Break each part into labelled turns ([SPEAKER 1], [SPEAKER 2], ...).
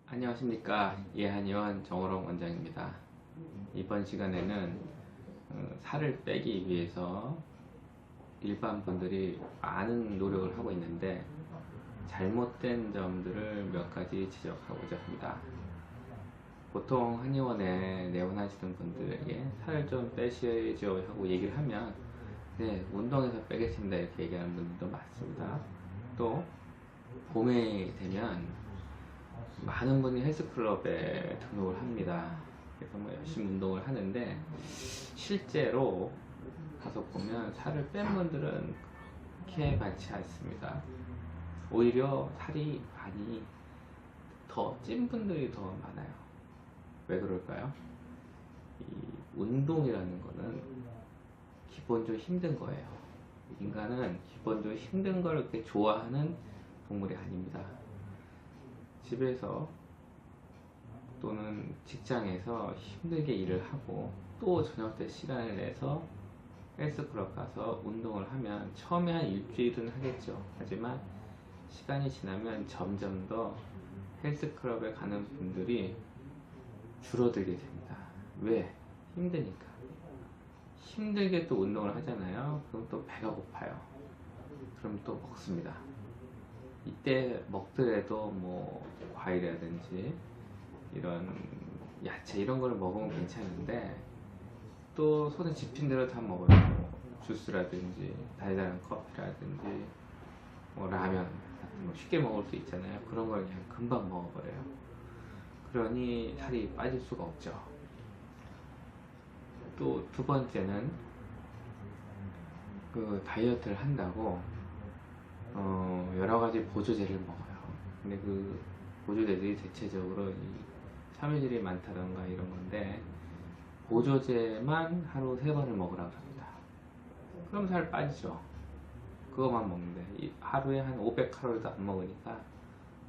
[SPEAKER 1] 안녕하십니까. 예한의원 정호롱 원장입니다. 이번 시간에는 살을 빼기 위해서 일반 분들이 많은 노력을 하고 있는데 잘못된 점들을 몇 가지 지적하고자 합니다. 보통 한의원에 내원하시는 분들에게 살을 좀 빼셔야죠 하고 얘기를 하면 네, 운동해서 빼겠습니다 이렇게 얘기하는 분들도 많습니다. 또 봄에 되면 많은 분이 헬스클럽에 등록을 합니다. 그래서 뭐 열심히 운동을 하는데 실제로 가서 보면 살을 뺀 분들은 그렇게 많지 않습니다. 오히려 살이 많이 더 찐 분들이 더 많아요. 왜 그럴까요? 이 운동이라는 거는 기본적으로 힘든 거예요. 인간은 기본적으로 힘든 걸 그렇게 좋아하는 동물이 아닙니다. 집에서 또는 직장에서 힘들게 일을 하고 또 저녁 때 시간을 내서 헬스클럽 가서 운동을 하면 처음에 한 일주일은 하겠죠. 하지만 시간이 지나면 점점 더 헬스클럽에 가는 분들이 줄어들게 됩니다. 왜? 힘드니까. 힘들게 또 운동을 하잖아요. 그럼 또 배가 고파요. 그럼 또 먹습니다. 이때 먹더라도 뭐 과일이라든지 이런 야채 이런 걸 먹으면 괜찮은데 또 손에 집힌 대로 다 먹어요. 뭐 주스라든지 달달한 커피라든지 뭐 라면 같은 거 쉽게 먹을 수 있잖아요. 그런 걸 그냥 금방 먹어버려요. 그러니 살이 빠질 수가 없죠. 또 두 번째는 그 다이어트를 한다고 여러 가지 보조제를 먹어요. 근데 그 보조제들이 대체적으로 이 섬유질이 많다던가 이런 건데 보조제만 하루 3번을 먹으라고 합니다. 그럼 살 빠지죠. 그거만 먹는데 하루에 한 500칼로리도 안 먹으니까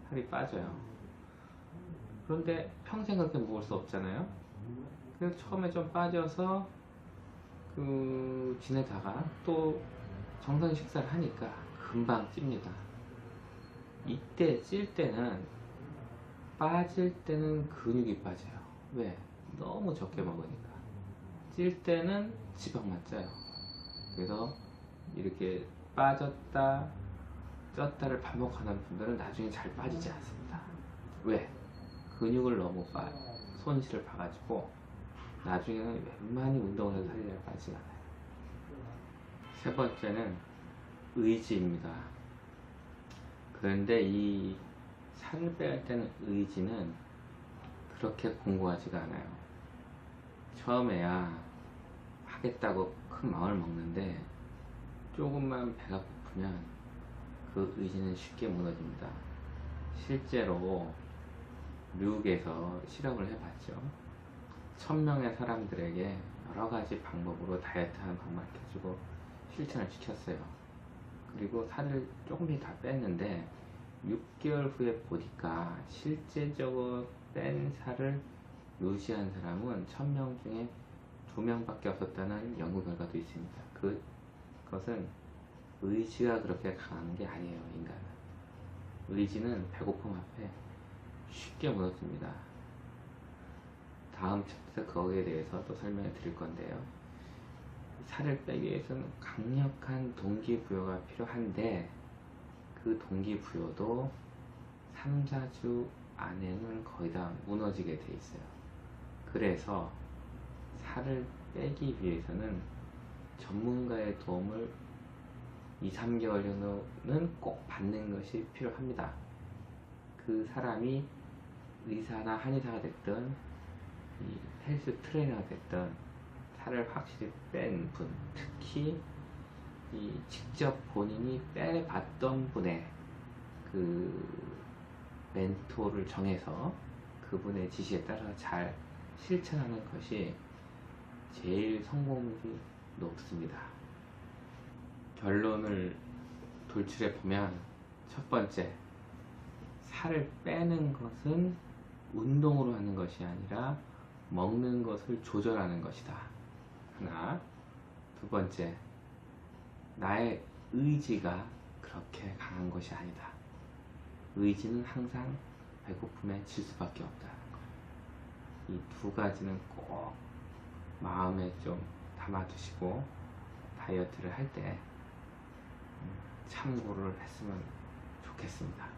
[SPEAKER 1] 살이 빠져요. 그런데 평생 그렇게 먹을 수 없잖아요. 그래서 처음에 좀 빠져서 지내다가 또 정상 식사를 하니까 금방 찝니다. 이때 찔 때는 빠질 때는 근육이 빠져요. 왜? 너무 적게 먹으니까. 찔 때는 지방만 쪄요. 그래서 이렇게 빠졌다 쪘다를 반복하는 분들은 나중에 잘 빠지지 않습니다. 왜? 근육을 너무 손실을 봐가지고 나중에는 웬만히 운동을 해서 살이 잘 빠지지 않아요. 세 번째는 의지입니다. 그런데 이 살을 빼야 되는 의지는 그렇게 공고하지가 않아요. 처음에야 하겠다고 큰 마음을 먹는데 조금만 배가 고프면 그 의지는 쉽게 무너집니다. 실제로 미국에서 실험을 해봤죠. 1000명의 사람들에게 여러 가지 방법으로 다이어트 하는 방법을 가르쳐주고 실천을 시켰어요. 그리고 살을 조금씩 다 뺐는데 6개월 후에 보니까 실제적으로 뺀 살을 유지한 사람은 1000명 중에 2명밖에 없었다는 연구 결과도 있습니다. 그것은 의지가 그렇게 강한 게 아니에요. 인간은 의지는 배고픔 앞에 쉽게 무너집니다. 다음 챕터 거기에 대해서 또 설명을 드릴 건데요. 살을 빼기 위해서는 강력한 동기부여가 필요한데 그 동기부여도 3, 4주 안에는 거의 다 무너지게 돼 있어요. 그래서 살을 빼기 위해서는 전문가의 도움을 2, 3개월 정도는 꼭 받는 것이 필요합니다. 그 사람이 의사나 한의사가 됐든 이 헬스 트레이너가 됐든 살을 확실히 뺀 분, 특히 이 직접 본인이 빼봤던 분의 그 멘토를 정해서 그분의 지시에 따라 잘 실천하는 것이 제일 성공률이 높습니다. 결론을 돌출해 보면 첫 번째, 살을 빼는 것은 운동으로 하는 것이 아니라 먹는 것을 조절하는 것이다. 하나. 두 번째, 나의 의지가 그렇게 강한 것이 아니다. 의지는 항상 배고픔에 질 수밖에 없다는 거. 이 두 가지는 꼭 마음에 좀 담아두시고 다이어트를 할 때 참고를 했으면 좋겠습니다.